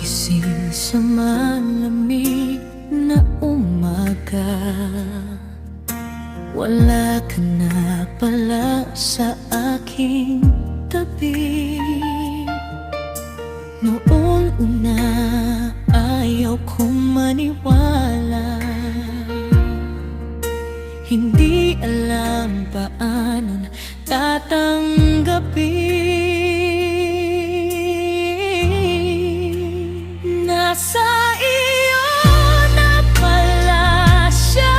Gising sa malamig na umaga, wala ka na pala sa aking tabi. Noong una ayaw kong maniwala, hindi alam paano tatanggapin. Nasa iyo na pala siya,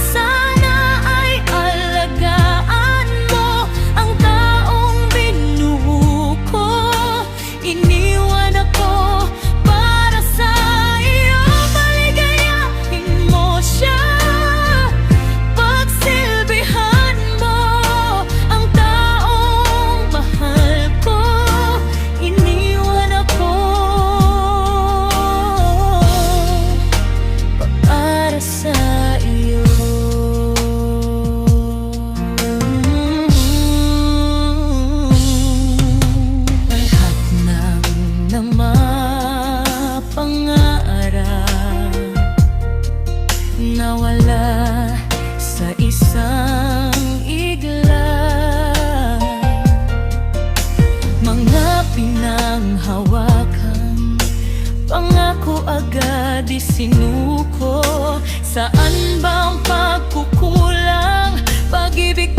sana ay alagaan mo ang taong binuo ko. Iniwan ako para sa iyo, maligayahin mo siya, pagsilbihan mo ang taong mahal ko. Iniwan ako para sa iyo. Lahat ng mapangarap nawala sa isang igla. Mga pinanghawakan, pangako agad isinuko. Saan ba ang pagkukulang? Pag-ibig